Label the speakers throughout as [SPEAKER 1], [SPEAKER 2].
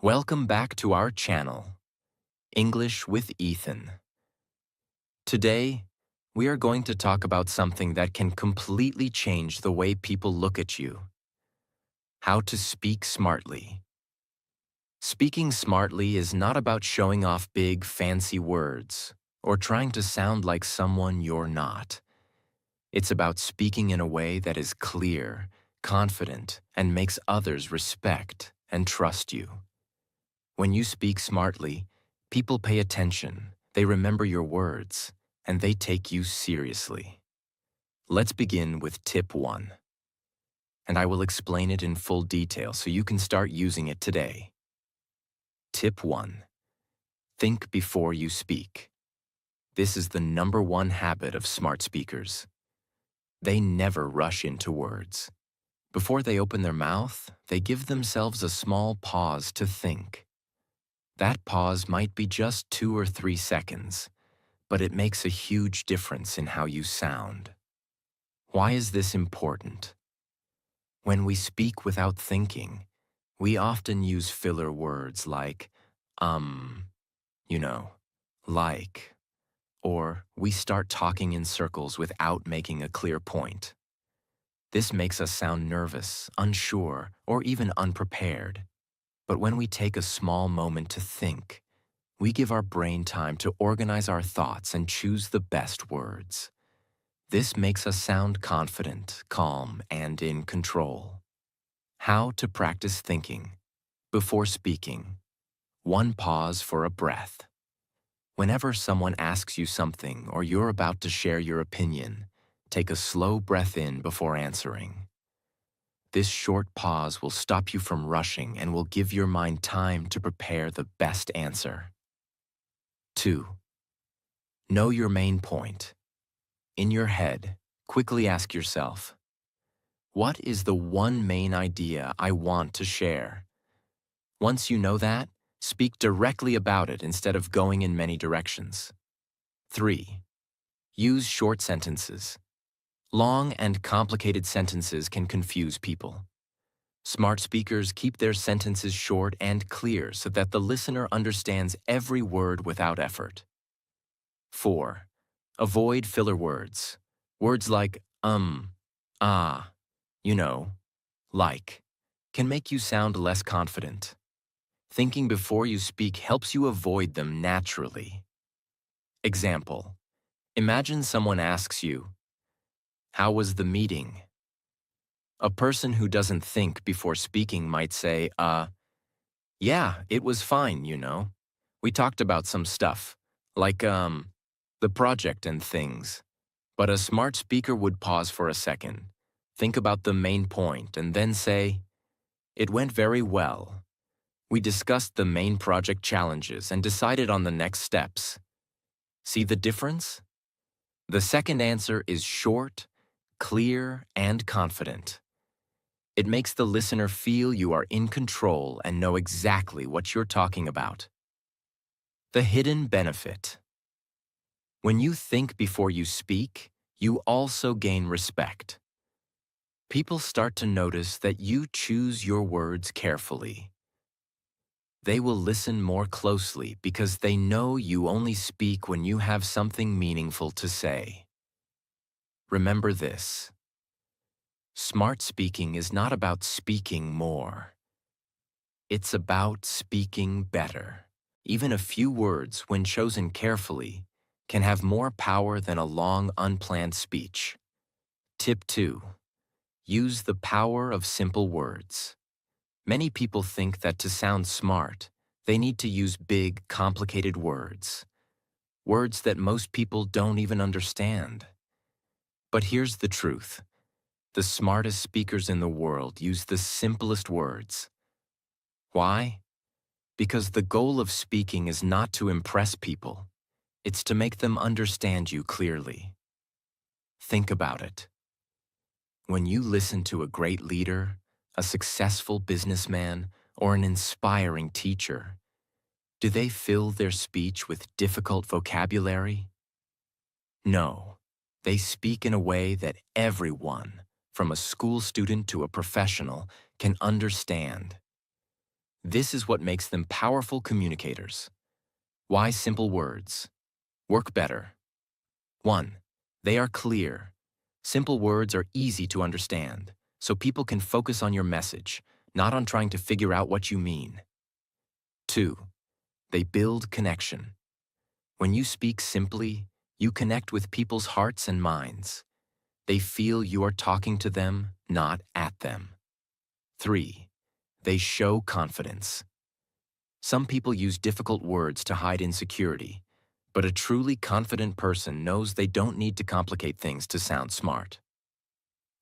[SPEAKER 1] Welcome back to our channel, English with Ethan. Today, we are going to talk about something that can completely change the way people look at you. How to speak smartly. Speaking smartly is not about showing off big, fancy words or trying to sound like someone you're not. It's about speaking in a way that is clear, confident, and makes others respect and trust you. When you speak smartly, people pay attention, they remember your words, and they take you seriously. Let's begin with tip 1, and I will explain it in full detail so you can start using it today. Tip 1. Think before you speak. This is the #1 habit of smart speakers. They never rush into words. Before they open their mouth, they give themselves a small pause to think. That pause might be just 2 or 3 seconds, but it makes a huge difference in how you sound. Why is this important? When we speak without thinking, we often use filler words like, um, you know, like, or we start talking in circles without making a clear point. This makes us sound nervous, unsure, or even unprepared. But when we take a small moment to think, we give our brain time to organize our thoughts and choose the best words. This makes us sound confident, calm, and in control. How to practice thinking. Before speaking, 1 pause for a breath. Whenever someone asks you something or you're about to share your opinion, take a slow breath in before answering. This short pause will stop you from rushing and will give your mind time to prepare the best answer. 2. Know your main point. In your head, quickly ask yourself, what is the one main idea I want to share? Once you know that, speak directly about it instead of going in many directions. 3. Use short sentences. Long and complicated sentences can confuse people. Smart speakers keep their sentences short and clear so that the listener understands every word without effort. 4. Avoid filler words. Words like ah, like, can make you sound less confident. Thinking before you speak helps you avoid them naturally. Example. Imagine someone asks you, "How was the meeting?" A person who doesn't think before speaking might say, yeah, it was fine. We talked about some stuff, like, the project and things. But a smart speaker would pause for a second, think about the main point, and then say, "It went very well. We discussed the main project challenges and decided on the next steps." See the difference? The second answer is short, clear, and confident. It makes the listener feel you are in control and know exactly what you're talking about. The hidden benefit. When you think before you speak, you also gain respect. People start to notice that you choose your words carefully. They will listen more closely because they know you only speak when you have something meaningful to say. Remember this. Smart speaking is not about speaking more. It's about speaking better. Even a few words, when chosen carefully, can have more power than a long, unplanned speech. Tip 2. Use the power of simple words. Many people think that to sound smart, they need to use big, complicated words. Words that most people don't even understand. But here's the truth. The smartest speakers in the world use the simplest words. Why? Because the goal of speaking is not to impress people. It's to make them understand you clearly. Think about it. When you listen to a great leader, a successful businessman, or an inspiring teacher, do they fill their speech with difficult vocabulary? No. They speak in a way that everyone, from a school student to a professional, can understand. This is what makes them powerful communicators. Why simple words work better? 1. They are clear. Simple words are easy to understand, so people can focus on your message, not on trying to figure out what you mean. 2. They build connection. When you speak simply, you connect with people's hearts and minds. They feel you are talking to them, not at them. 3. They show confidence. Some people use difficult words to hide insecurity, but a truly confident person knows they don't need to complicate things to sound smart.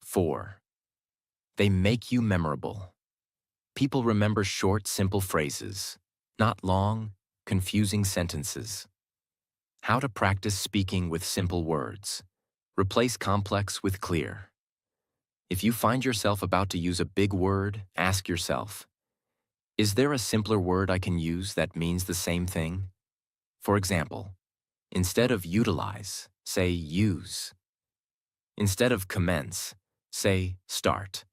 [SPEAKER 1] 4. They make you memorable. People remember short, simple phrases, not long, confusing sentences. How to practice speaking with simple words. Replace complex with clear. If you find yourself about to use a big word, ask yourself, is there a simpler word I can use that means the same thing? For example, instead of utilize, say use. Instead of commence, say start.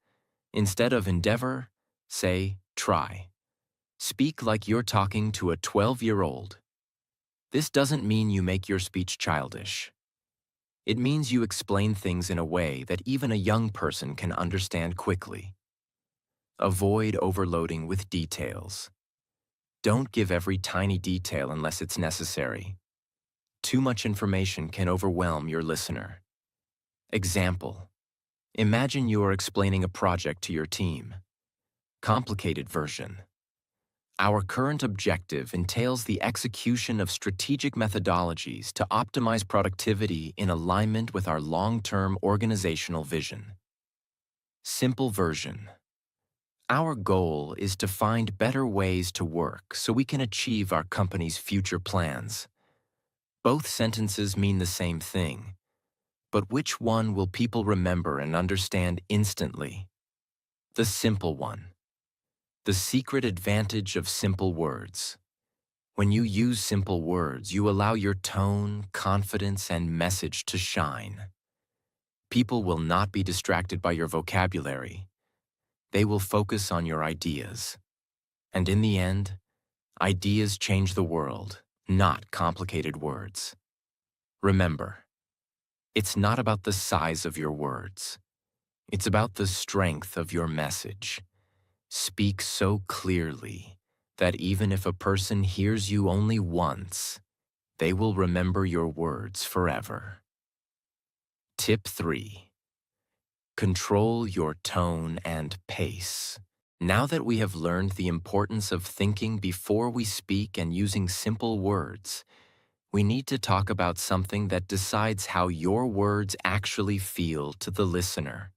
[SPEAKER 1] Instead of endeavor, say try. Speak like you're talking to a 12-year-old. This doesn't mean you make your speech childish. It means you explain things in a way that even a young person can understand quickly. Avoid overloading with details. Don't give every tiny detail unless it's necessary. Too much information can overwhelm your listener. Example: imagine you are explaining a project to your team. Complicated version: our current objective entails the execution of strategic methodologies to optimize productivity in alignment with our long-term organizational vision. Simple version: our goal is to find better ways to work so we can achieve our company's future plans. Both sentences mean the same thing, but which one will people remember and understand instantly? The simple one. The secret advantage of simple words. When you use simple words, you allow your tone, confidence, and message to shine. People will not be distracted by your vocabulary. They will focus on your ideas. And in the end, ideas change the world, not complicated words. Remember, it's not about the size of your words. It's about the strength of your message. Speak so clearly that even if a person hears you only once, they will remember your words forever. Tip 3. Control your tone and pace. Now that we have learned the importance of thinking before we speak and using simple words, we need to talk about something that decides how your words actually feel to the listener: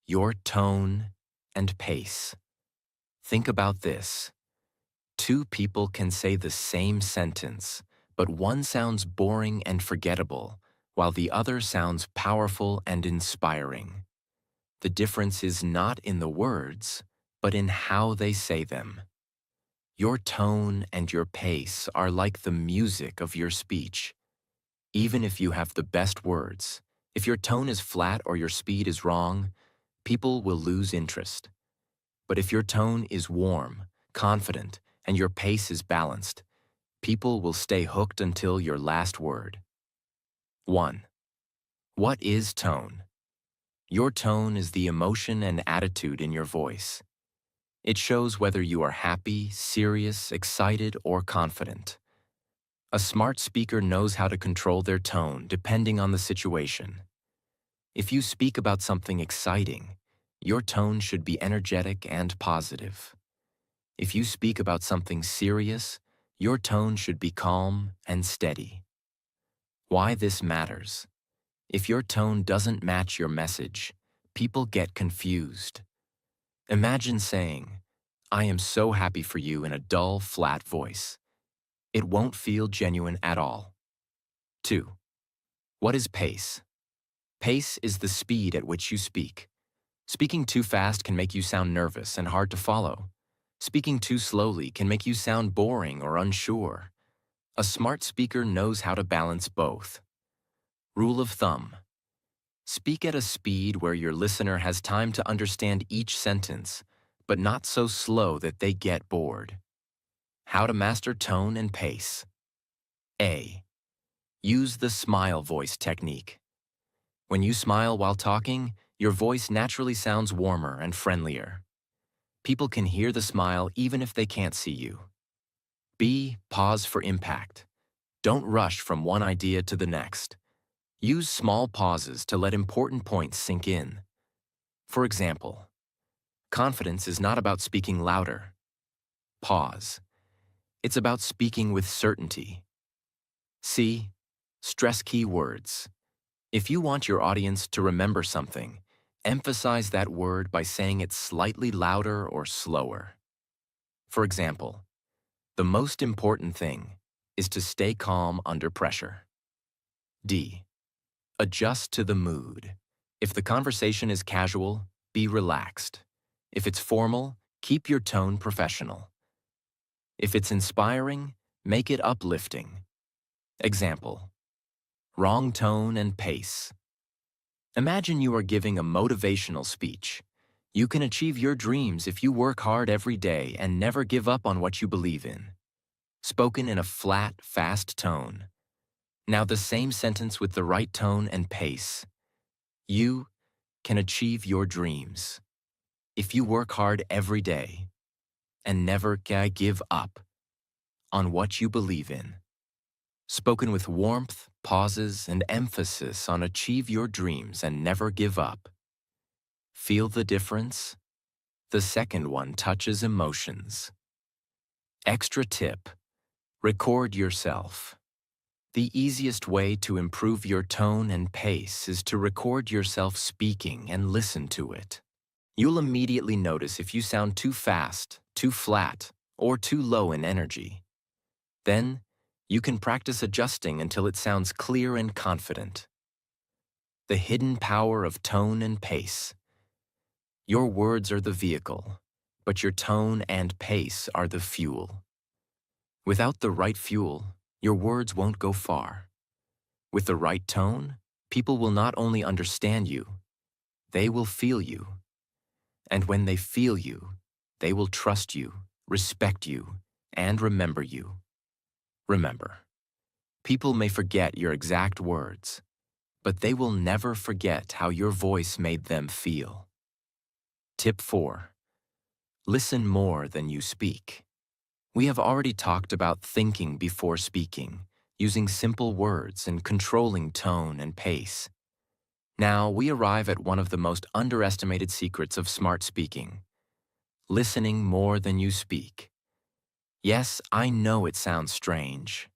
[SPEAKER 1] your tone and pace. Think about this. Two people can say the same sentence, but one sounds boring and forgettable, while the other sounds powerful and inspiring. The difference is not in the words, but in how they say them. Your tone and your pace are like the music of your speech. Even if you have the best words, if your tone is flat or your speed is wrong, people will lose interest. But if your tone is warm, confident, and your pace is balanced, people will stay hooked until your last word. 1. What is tone? Your tone is the emotion and attitude in your voice. It shows whether you are happy, serious, excited, or confident. A smart speaker knows how to control their tone depending on the situation. If you speak about something exciting, your tone should be energetic and positive. If you speak about something serious, your tone should be calm and steady. Why this matters? If your tone doesn't match your message, people get confused. Imagine saying, "I am so happy for you," in a dull, flat voice. It won't feel genuine at all. 2. What is pace? Pace is the speed at which you speak. Speaking too fast can make you sound nervous and hard to follow. Speaking too slowly can make you sound boring or unsure. A smart speaker knows how to balance both. Rule of thumb: speak at a speed where your listener has time to understand each sentence, but not so slow that they get bored. How to master tone and pace. A. Use the smile voice technique. When you smile while talking, your voice naturally sounds warmer and friendlier. People can hear the smile even if they can't see you. B. Pause for impact. Don't rush from one idea to the next. Use small pauses to let important points sink in. For example, confidence is not about speaking louder. Pause. It's about speaking with certainty. C. Stress key words. If you want your audience to remember something, emphasize that word by saying it slightly louder or slower. For example, the most important thing is to stay calm under pressure. D. Adjust to the mood. If the conversation is casual, be relaxed. If it's formal, keep your tone professional. If it's inspiring, make it uplifting. Example: wrong tone and pace. Imagine you are giving a motivational speech. You can achieve your dreams if you work hard every day and never give up on what you believe in. Spoken in a flat, fast tone. Now the same sentence with the right tone and pace. You can achieve your dreams if you work hard every day and never give up on what you believe in. Spoken with warmth, pauses, and emphasis on achieve your dreams and never give up. Feel the difference? The second one touches emotions. Extra tip: record yourself. The easiest way to improve your tone and pace is to record yourself speaking and listen to it. You'll immediately notice if you sound too fast, too flat, or too low in energy. Then, you can practice adjusting until it sounds clear and confident. The hidden power of tone and pace. Your words are the vehicle, but your tone and pace are the fuel. Without the right fuel, your words won't go far. With the right tone, people will not only understand you, they will feel you. And when they feel you, they will trust you, respect you, and remember you. Remember, people may forget your exact words, but they will never forget how your voice made them feel. Tip 4. Listen more than you speak. We have already talked about thinking before speaking, using simple words and controlling tone and pace. Now we arrive at one of the most underestimated secrets of smart speaking: listening more than you speak. Yes, I know it sounds strange.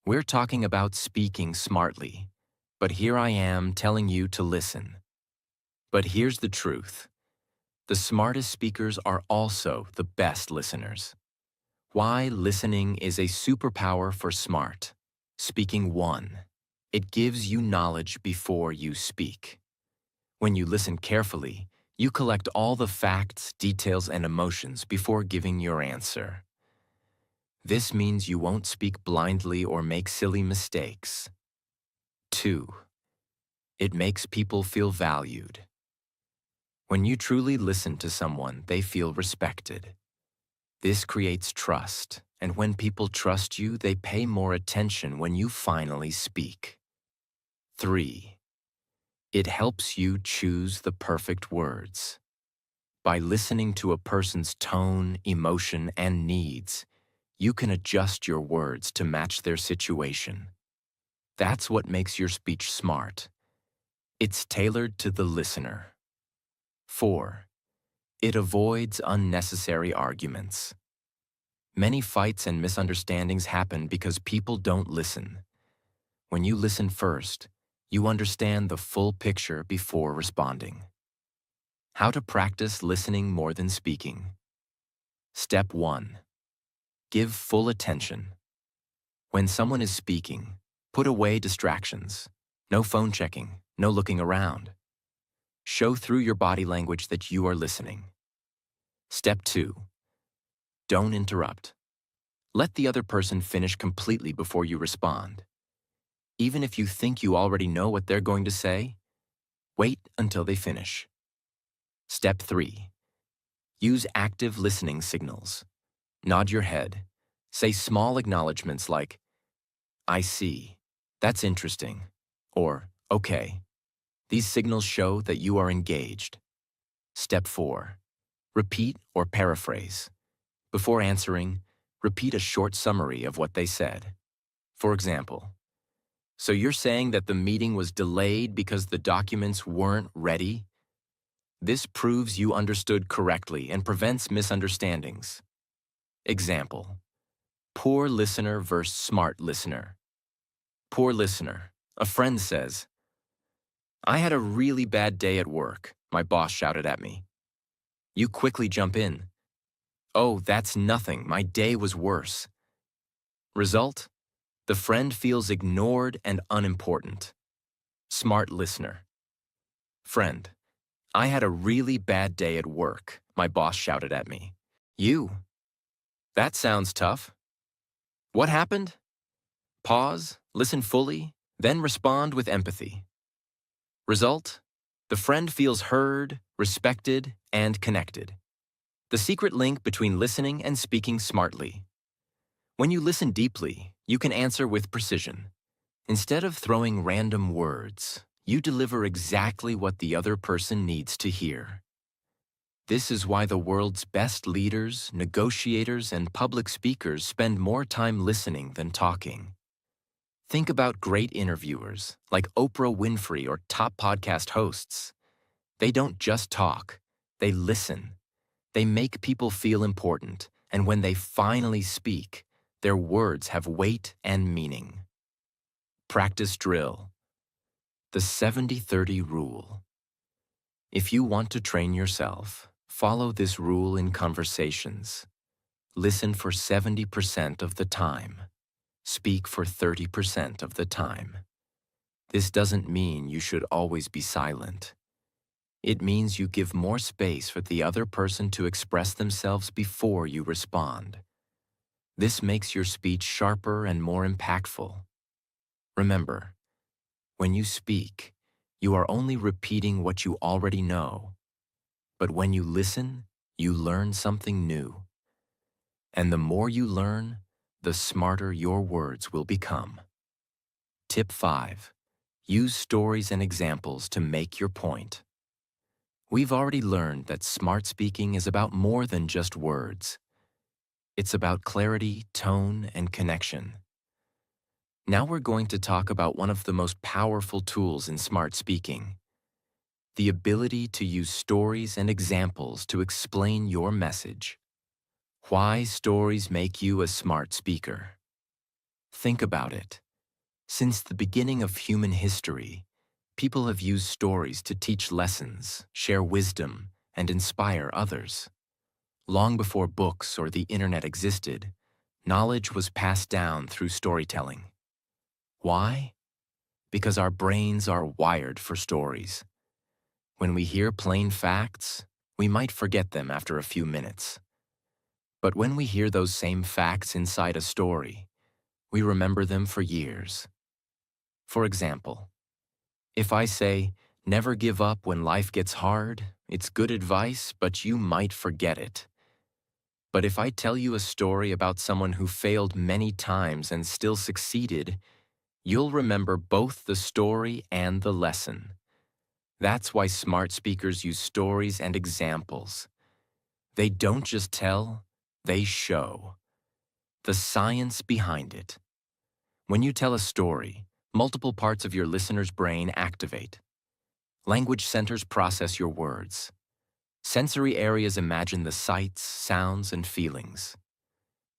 [SPEAKER 1] We're talking about speaking smartly, but here I am telling you to listen. But here's the truth: the smartest speakers are also the best listeners. Why listening is a superpower for smart. Speaking 1. It gives you knowledge before you speak. When you listen carefully, you collect all the facts, details, and emotions before giving your answer. This means you won't speak blindly or make silly mistakes. 2. It makes people feel valued. When you truly listen to someone, they feel respected. This creates trust, and when people trust you, they pay more attention when you finally speak. 3. It helps you choose the perfect words. By listening to a person's tone, emotion, and needs, you can adjust your words to match their situation. That's what makes your speech smart. It's tailored to the listener. 4. It avoids unnecessary arguments. Many fights and misunderstandings happen because people don't listen. When you listen first, you understand the full picture before responding. How to practice listening more than speaking. Step 1. Give full attention. When someone is speaking, put away distractions. No phone checking, no looking around. Show through your body language that you are listening. Step 2. Don't interrupt. Let the other person finish completely before you respond. Even if you think you already know what they're going to say, wait until they finish. Step 3. Use active listening signals. Nod your head. Say small acknowledgments like, I see. That's interesting. Or, okay. These signals show that you are engaged. Step 4. Repeat or paraphrase. Before answering, repeat a short summary of what they said. For example, so you're saying that the meeting was delayed because the documents weren't ready? This proves you understood correctly and prevents misunderstandings. Example, poor listener versus smart listener. Poor listener. A friend says, I had a really bad day at work, my boss shouted at me. You quickly jump in. Oh, that's nothing, my day was worse. Result? The friend feels ignored and unimportant. Smart listener. Friend, I had a really bad day at work, my boss shouted at me. You? That sounds tough. What happened? Pause, listen fully, then respond with empathy. Result? The friend feels heard, respected, and connected. The secret link between listening and speaking smartly. When you listen deeply, you can answer with precision. Instead of throwing random words, you deliver exactly what the other person needs to hear. This is why the world's best leaders, negotiators, and public speakers spend more time listening than talking. Think about great interviewers like Oprah Winfrey or top podcast hosts. They don't just talk, they listen. They make people feel important, and when they finally speak, their words have weight and meaning. Practice drill. The 70-30 rule. If you want to train yourself, follow this rule in conversations. Listen for 70% of the time. Speak for 30% of the time. This doesn't mean you should always be silent. It means you give more space for the other person to express themselves before you respond. This makes your speech sharper and more impactful. Remember, when you speak, you are only repeating what you already know. But when you listen, you learn something new. And the more you learn, the smarter your words will become. Tip 5. Use stories and examples to make your point. We've already learned that smart speaking is about more than just words. It's about clarity, tone, and connection. Now we're going to talk about one of the most powerful tools in smart speaking: the ability to use stories and examples to explain your message. Why stories make you a smart speaker. Think about it. Since the beginning of human history, people have used stories to teach lessons, share wisdom, and inspire others. Long before books or the internet existed, knowledge was passed down through storytelling. Why? Because our brains are wired for stories. When we hear plain facts, we might forget them after a few minutes. But when we hear those same facts inside a story, we remember them for years. For example, if I say, never give up when life gets hard, it's good advice, but you might forget it. But if I tell you a story about someone who failed many times and still succeeded, you'll remember both the story and the lesson. That's why smart speakers use stories and examples. They don't just tell, they show. The science behind it. When you tell a story, multiple parts of your listener's brain activate. Language centers process your words. Sensory areas imagine the sights, sounds, and feelings.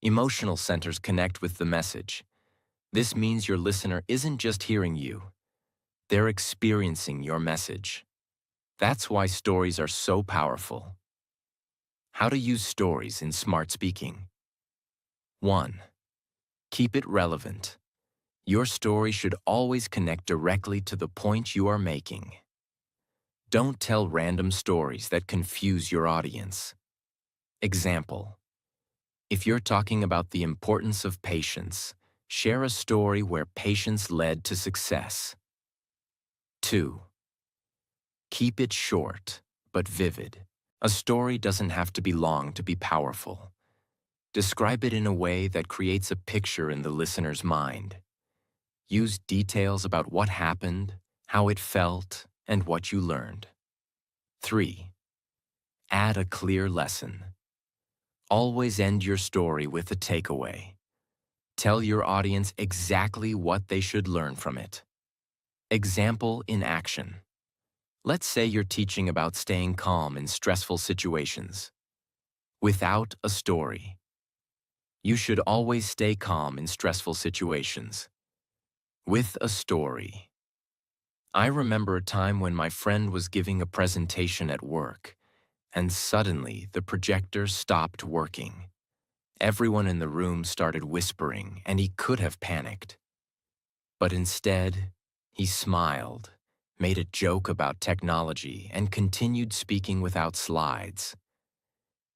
[SPEAKER 1] Emotional centers connect with the message. This means your listener isn't just hearing you. They're experiencing your message. That's why stories are so powerful. How to use stories in smart speaking. 1. Keep it relevant. Your story should always connect directly to the point you are making. Don't tell random stories that confuse your audience. Example: if you're talking about the importance of patience, share a story where patience led to success. 2. Keep it short, but vivid. A story doesn't have to be long to be powerful. Describe it in a way that creates a picture in the listener's mind. Use details about what happened, how it felt, and what you learned. 3. Add a clear lesson. Always end your story with a takeaway. Tell your audience exactly what they should learn from it. Example in action. Let's say you're teaching about staying calm in stressful situations. Without a story. You should always stay calm in stressful situations. With a story. I remember a time when my friend was giving a presentation at work, and suddenly the projector stopped working. Everyone in the room started whispering, and he could have panicked. But instead, he smiled, made a joke about technology, and continued speaking without slides.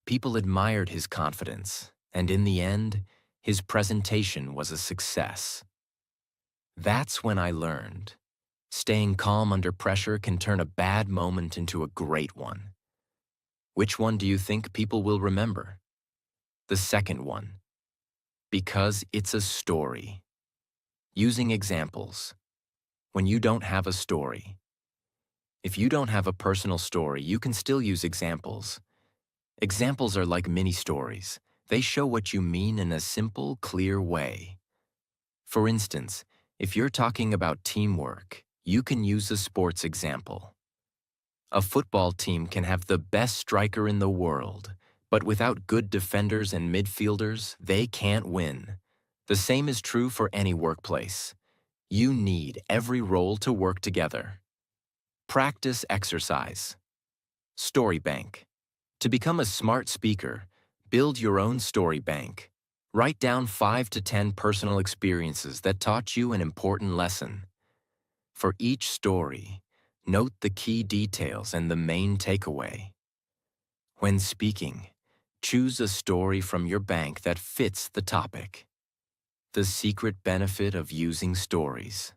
[SPEAKER 1] People admired his confidence, and in the end, his presentation was a success. That's when I learned. Staying calm under pressure can turn a bad moment into a great one. Which one do you think people will remember? The second one. Because it's a story. Using examples. When you don't have a story. If you don't have a personal story, you can still use examples. Examples are like mini stories. They show what you mean in a simple, clear way. For instance, if you're talking about teamwork, you can use a sports example. A football team can have the best striker in the world, but without good defenders and midfielders, they can't win. The same is true for any workplace. You need every role to work together. Practice exercise. Story bank. To become a smart speaker, build your own story bank. Write down 5 to 10 personal experiences that taught you an important lesson. For each story, note the key details and the main takeaway. When speaking, choose a story from your bank that fits the topic. The secret benefit of using stories.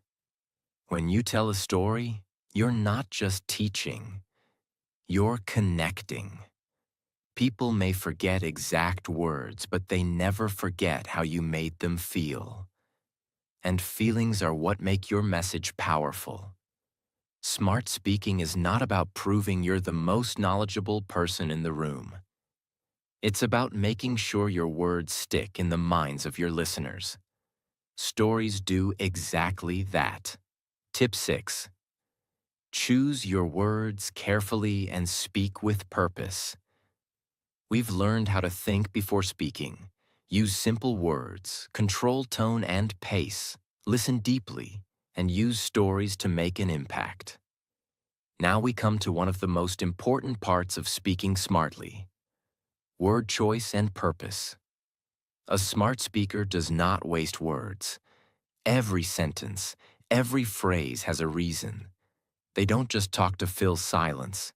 [SPEAKER 1] When you tell a story, you're not just teaching, you're connecting. People may forget exact words, but they never forget how you made them feel. And feelings are what make your message powerful. Smart speaking is not about proving you're the most knowledgeable person in the room. It's about making sure your words stick in the minds of your listeners. Stories do exactly that. Tip 6. Choose your words carefully and speak with purpose. We've learned how to think before speaking. Use simple words, control tone and pace, listen deeply, and use stories to make an impact. Now we come to one of the most important parts of speaking smartly. Word choice and purpose. A smart speaker does not waste words. Every sentence, every phrase has a reason. They don't just talk to fill silence.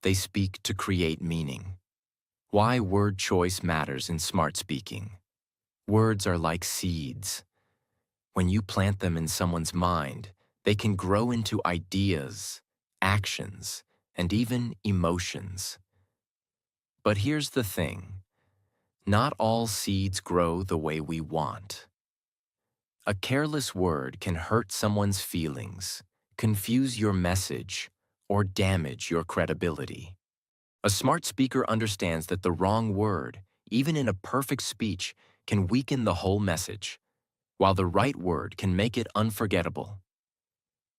[SPEAKER 1] They speak to create meaning. Why word choice matters in smart speaking. Words are like seeds. When you plant them in someone's mind, they can grow into ideas, actions, and even emotions. But here's the thing. Not all seeds grow the way we want. A careless word can hurt someone's feelings, confuse your message, or damage your credibility. A smart speaker understands that the wrong word, even in a perfect speech, can weaken the whole message, while the right word can make it unforgettable.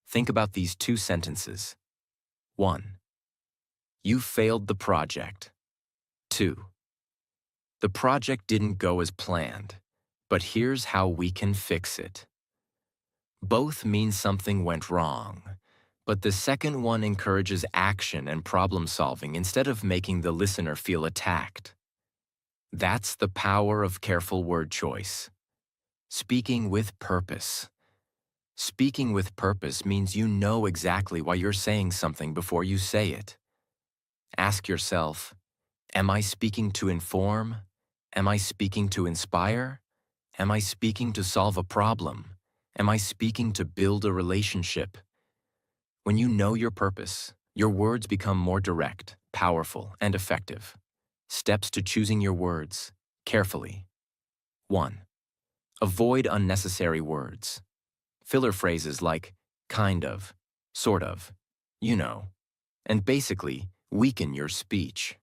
[SPEAKER 1] Think about these 2 sentences. 1. You failed the project. 2. The project didn't go as planned, but here's how we can fix it. Both mean something went wrong, but the second one encourages action and problem solving instead of making the listener feel attacked. That's the power of careful word choice. Speaking with purpose. Speaking with purpose means you know exactly why you're saying something before you say it. Ask yourself, am I speaking to inform? Am I speaking to inspire? Am I speaking to solve a problem? Am I speaking to build a relationship? When you know your purpose, your words become more direct, powerful, and effective. Steps to choosing your words carefully. 1. Avoid unnecessary words. Filler phrases like kind of, sort of, you know, and basically weaken your speech.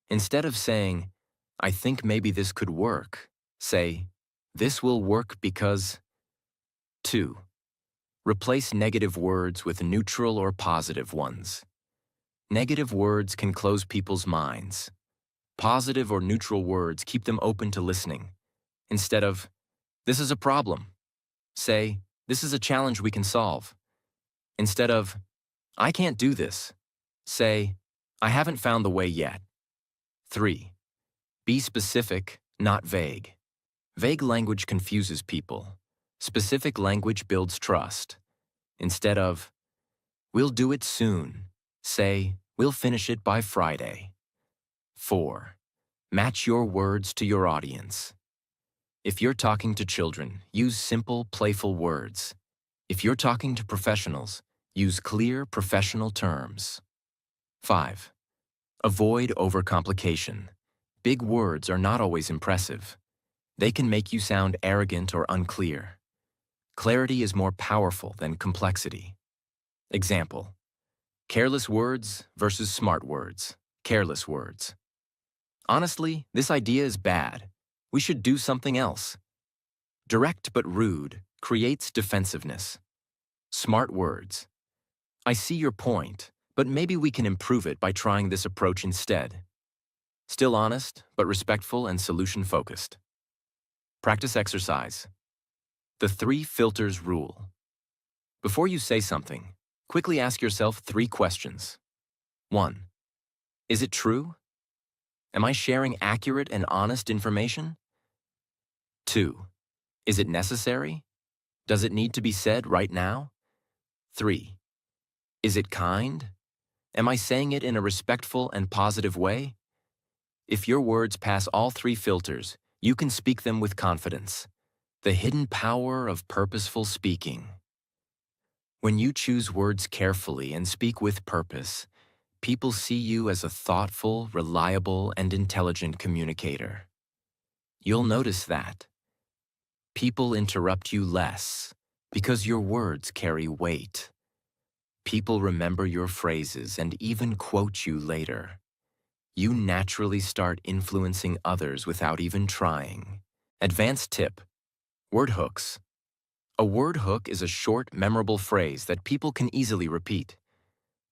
[SPEAKER 1] Instead of saying, I think maybe this could work, say, this will work because. 2. Replace negative words with neutral or positive ones. Negative words can close people's minds. Positive or neutral words keep them open to listening. Instead of, this is a problem, say, this is a challenge we can solve. Instead of, I can't do this, say, I haven't found the way yet. 3. Be specific, not vague. Vague language confuses people. Specific language builds trust. Instead of, we'll do it soon, say, we'll finish it by Friday. 4. Match your words to your audience. If you're talking to children, use simple, playful words. If you're talking to professionals, use clear, professional terms. 5. Avoid overcomplication. Big words are not always impressive. They can make you sound arrogant or unclear. Clarity is more powerful than complexity. Example: careless words versus smart words. Careless words. Honestly, this idea is bad. We should do something else. Direct but rude creates defensiveness. Smart words. I see your point, but maybe we can improve it by trying this approach instead. Still honest, but respectful and solution-focused. Practice exercise. The 3 filters rule. Before you say something, quickly ask yourself 3 questions. 1. Is it true? Am I sharing accurate and honest information? 2. Is it necessary? Does it need to be said right now? 3. Is it kind? Am I saying it in a respectful and positive way? If your words pass all 3 filters, you can speak them with confidence. The hidden power of purposeful speaking. When you choose words carefully and speak with purpose, people see you as a thoughtful, reliable, and intelligent communicator. You'll notice that people interrupt you less because your words carry weight. People remember your phrases and even quote you later. You naturally start influencing others without even trying. Advanced tip: word hooks. A word hook is a short, memorable phrase that people can easily repeat.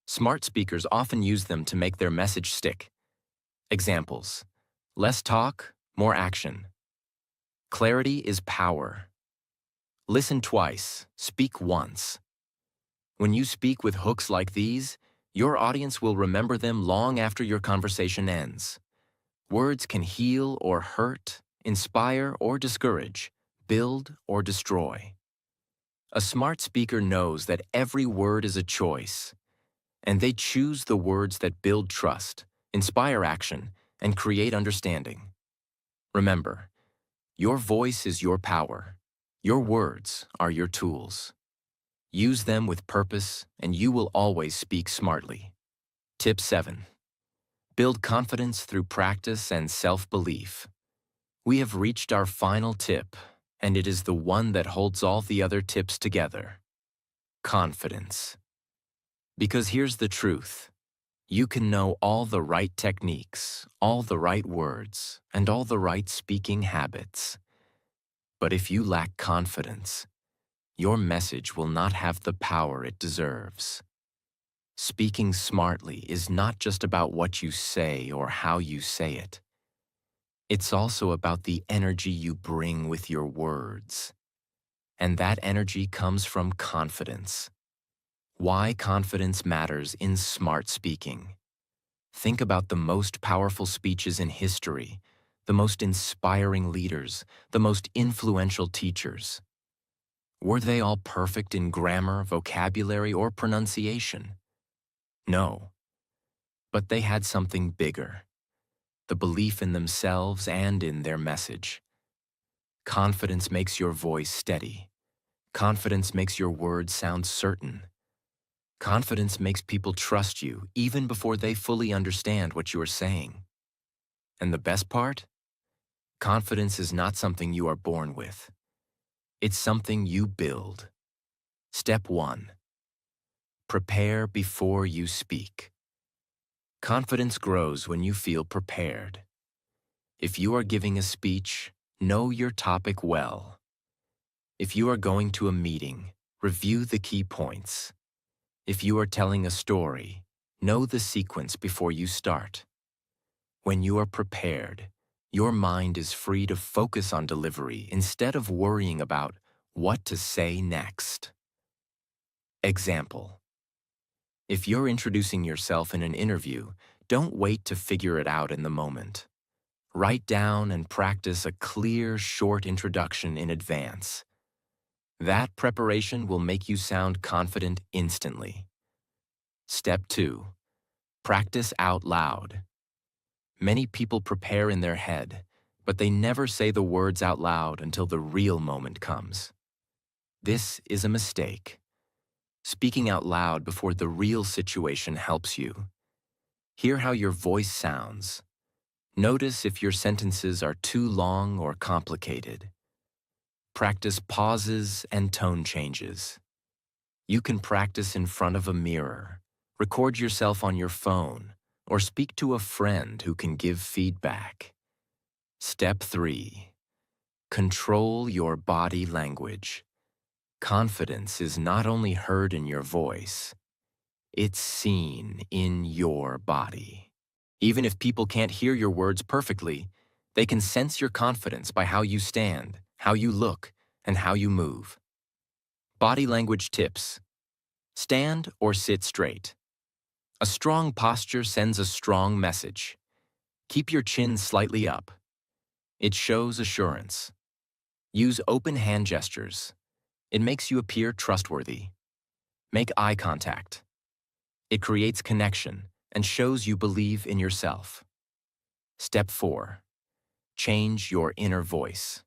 [SPEAKER 1] Smart speakers often use them to make their message stick. Examples: less talk, more action. Clarity is power. Listen twice, speak once. When you speak with hooks like these, your audience will remember them long after your conversation ends. Words can heal or hurt, inspire or discourage, build or destroy. A smart speaker knows that every word is a choice, and they choose the words that build trust, inspire action, and create understanding. Remember, your voice is your power. Your words are your tools. Use them with purpose, and you will always speak smartly. Tip 7. Build confidence through practice and self-belief. We have reached our final tip, and it is the one that holds all the other tips together. Confidence. Because here's the truth. You can know all the right techniques, all the right words, and all the right speaking habits. But if you lack confidence, your message will not have the power it deserves. Speaking smartly is not just about what you say or how you say it. It's also about the energy you bring with your words. And that energy comes from confidence. Why confidence matters in smart speaking. Think about the most powerful speeches in history, the most inspiring leaders, the most influential teachers. Were they all perfect in grammar, vocabulary, or pronunciation? No. But they had something bigger: the belief in themselves and in their message. Confidence makes your voice steady. Confidence makes your words sound certain. Confidence makes people trust you even before they fully understand what you are saying. And the best part? Confidence is not something you are born with. It's something you build. Step 1. Prepare before you speak. Confidence grows when you feel prepared. If you are giving a speech, know your topic well. If you are going to a meeting, review the key points. If you are telling a story, know the sequence before you start. When you are prepared, your mind is free to focus on delivery instead of worrying about what to say next. Example: if you're introducing yourself in an interview, don't wait to figure it out in the moment. Write down and practice a clear, short introduction in advance. That preparation will make you sound confident instantly. Step 2. Practice out loud. Many people prepare in their head, but they never say the words out loud until the real moment comes. This is a mistake. Speaking out loud before the real situation helps you. Hear how your voice sounds. Notice if your sentences are too long or complicated. Practice pauses and tone changes. You can practice in front of a mirror, record yourself on your phone, or speak to a friend who can give feedback. Step 3. Control your body language. Confidence is not only heard in your voice, it's seen in your body. Even if people can't hear your words perfectly, they can sense your confidence by how you stand, how you look, and how you move. Body language tips. Stand or sit straight. A strong posture sends a strong message. Keep your chin slightly up. It shows assurance. Use open hand gestures. It makes you appear trustworthy. Make eye contact. It creates connection and shows you believe in yourself. Step 4. Change your inner voice.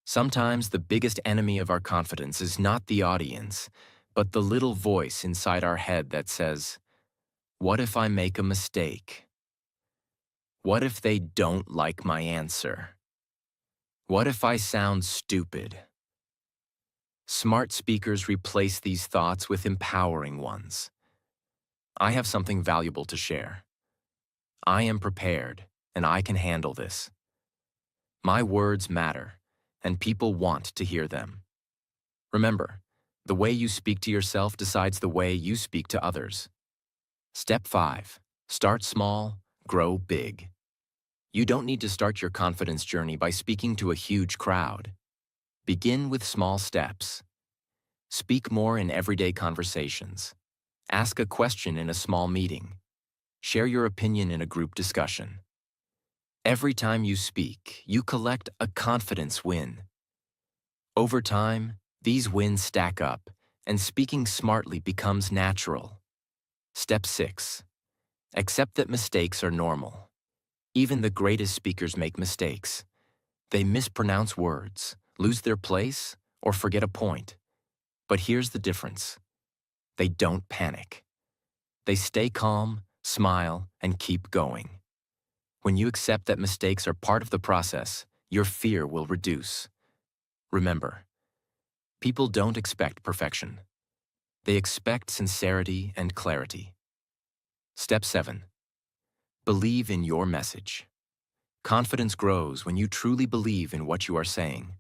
[SPEAKER 1] Sometimes the biggest enemy of our confidence is not the audience, but the little voice inside our head that says, "What if I make a mistake? What if they don't like my answer? What if I sound stupid?" Smart speakers replace these thoughts with empowering ones. I have something valuable to share. I am prepared, and I can handle this. My words matter, and people want to hear them. Remember, the way you speak to yourself decides the way you speak to others. Step 5. Start small, grow big. You don't need to start your confidence journey by speaking to a huge crowd. Begin with small steps. Speak more in everyday conversations. Ask a question in a small meeting. Share your opinion in a group discussion. Every time you speak, you collect a confidence win. Over time, these wins stack up, and speaking smartly becomes natural. Step 6. Accept that mistakes are normal. Even the greatest speakers make mistakes. They mispronounce words, lose their place, or forget a point. But here's the difference. They don't panic. They stay calm, smile, and keep going. When you accept that mistakes are part of the process, your fear will reduce. Remember, people don't expect perfection. They expect sincerity and clarity. Step 7. Believe in your message. Confidence grows when you truly believe in what you are saying.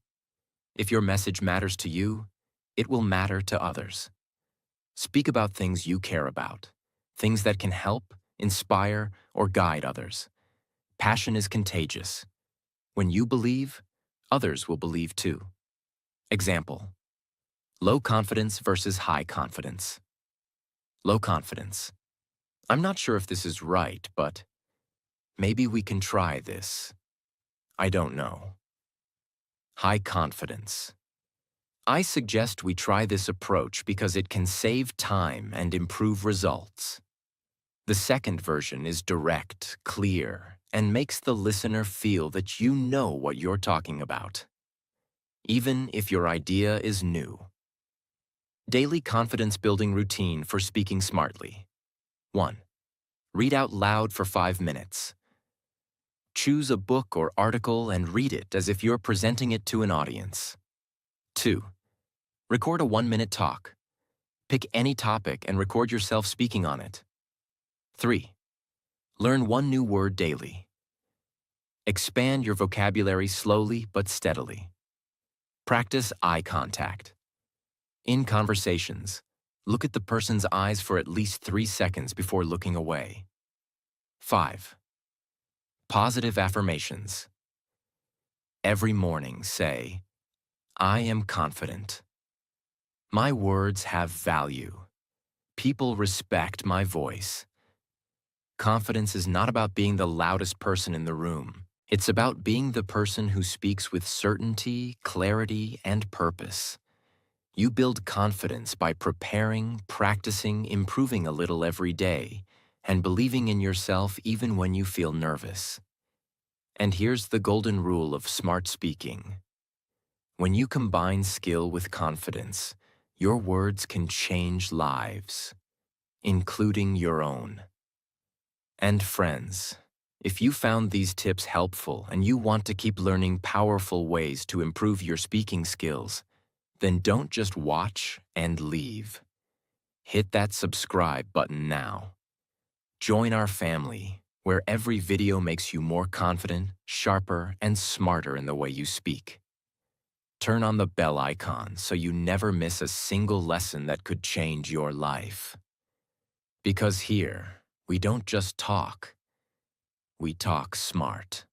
[SPEAKER 1] If your message matters to you, it will matter to others. Speak about things you care about, things that can help, inspire, or guide others. Passion is contagious. When you believe, others will believe too. Example: low confidence versus high confidence. Low confidence. I'm not sure if this is right, but maybe we can try this. I don't know. High confidence. I suggest we try this approach because it can save time and improve results. The second version is direct, clear, and makes the listener feel that you know what you're talking about, even if your idea is new. Daily confidence building routine for speaking smartly. 1. Read out loud for 5 minutes. Choose a book or article and read it as if you're presenting it to an audience. 2. Record a 1-minute talk. Pick any topic and record yourself speaking on it. 3. Learn one new word daily. Expand your vocabulary slowly but steadily. Practice eye contact. In conversations, look at the person's eyes for at least 3 seconds before looking away. 5. Positive affirmations. Every morning say, I am confident. My words have value. People respect my voice. Confidence is not about being the loudest person in the room. It's about being the person who speaks with certainty, clarity, and purpose. You build confidence by preparing, practicing, improving a little every day, and believing in yourself even when you feel nervous. And here's the golden rule of smart speaking. When you combine skill with confidence, your words can change lives, including your own. And friends, if you found these tips helpful and you want to keep learning powerful ways to improve your speaking skills, then don't just watch and leave. Hit that subscribe button now. Join our family, where every video makes you more confident, sharper, and smarter in the way you speak. Turn on the bell icon so you never miss a single lesson that could change your life. Because here, we don't just talk, we talk smart.